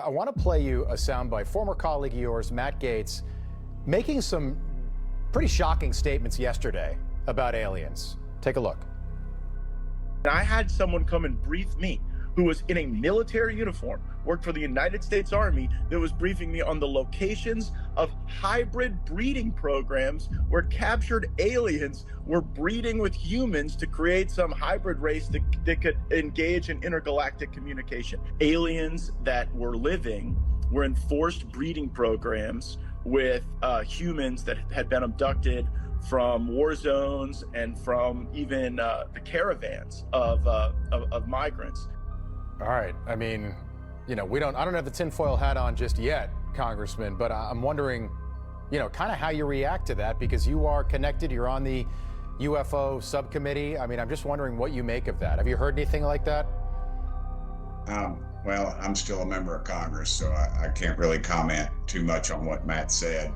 I want to play you a soundbite. Former colleague of yours, Matt Gaetz, making some pretty shocking statements yesterday about aliens. Take a look. I had someone come and brief me who was in a military uniform, worked for the United States Army, that was briefing me on the locations of hybrid breeding programs where captured aliens were breeding with humans to create some hybrid race that could engage in intergalactic communication. Aliens that were living were in forced breeding programs with humans that had been abducted from war zones and from even the caravans of migrants. All right. I mean, I don't have the tinfoil hat on just yet, Congressman, but I'm wondering, kind of how you react to that, because you are connected. You're on the UFO subcommittee. I mean, I'm just wondering what you make of that. Have you heard anything like that? Well, I'm still a member of Congress, so I can't really comment too much on what Matt said.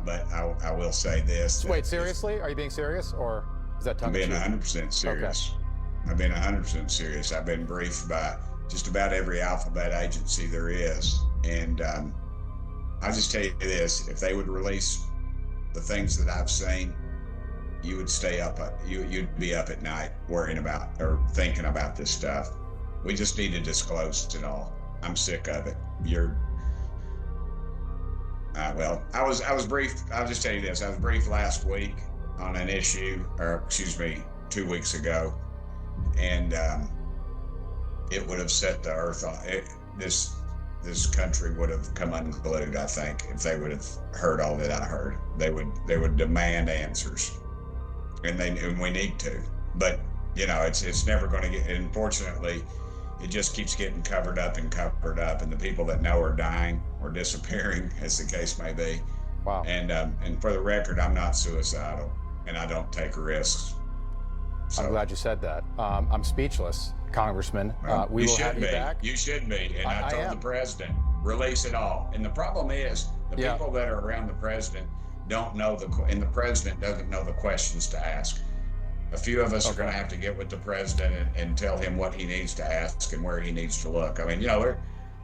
But I will say this. Wait, seriously? Are you being serious, or is that tongue in cheek? I'm being 100% serious. Okay. I've been 100% serious. I've been briefed by just about every alphabet agency there is. And I'll just tell you this, if they would release the things that I've seen, you would stay up, you'd be up at night worrying about or thinking about this stuff. We just need to disclose it all. I'm sick of it. Well, I was briefed. I'll just tell you this. I was briefed last week on an issue, 2 weeks ago, and it would have set the earth on. This country would have come unglued, I think, if they would have heard all that I heard. They would demand answers, and we need to. But it's never going to get. Unfortunately, it just keeps getting covered up, and the people that know are dying or disappearing, as the case may be. Wow. And for the record, I'm not suicidal, and I don't take risks. So, I'm glad you said that. I'm speechless, Congressman. We will have you back. You should be. And I told the president, release it all. And the problem is, the people that are around the president don't know and the president doesn't know the questions to ask. A few of us are going to have to get with the president and tell him what he needs to ask and where he needs to look. I mean,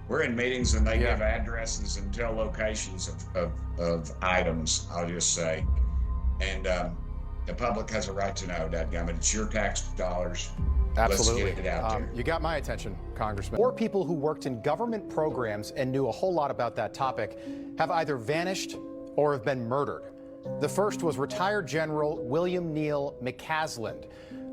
we're in meetings and they give addresses and tell locations of items, I'll just say. And the public has a right to know, dadgummit. It's your tax dollars. Absolutely. Let's get it out there. You got my attention, Congressman. 4 people who worked in government programs and knew a whole lot about that topic have either vanished or have been murdered. The first was retired General William Neal McCasland,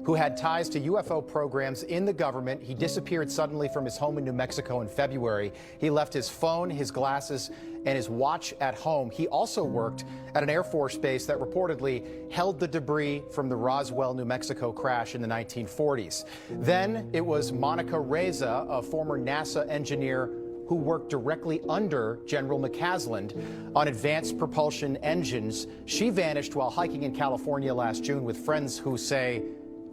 who had ties to UFO programs in the government. He disappeared suddenly from his home in New Mexico in February. He left his phone, his glasses, and his watch at home. He also worked at an Air Force base that reportedly held the debris from the Roswell, New Mexico crash in the 1940s. Then it was Monica Reza, a former NASA engineer who worked directly under General McCasland on advanced propulsion engines. She vanished while hiking in California last June with friends who say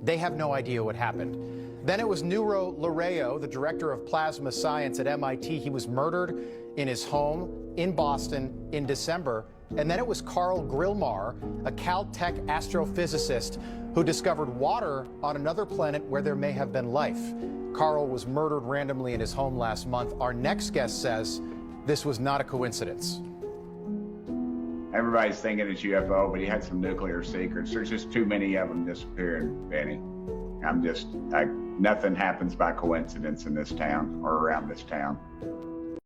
they have no idea what happened. Then it was Nuro Lareyo, the director of plasma science at MIT. He was murdered in his home in Boston in December. And then it was Carl Grillmar, a Caltech astrophysicist who discovered water on another planet where there may have been life. Carl was murdered randomly in his home last month. Our next guest says this was not a coincidence. Everybody's thinking it's UFO, but he had some nuclear secrets. There's just too many of them disappearing, Benny. Nothing happens by coincidence in this town or around this town.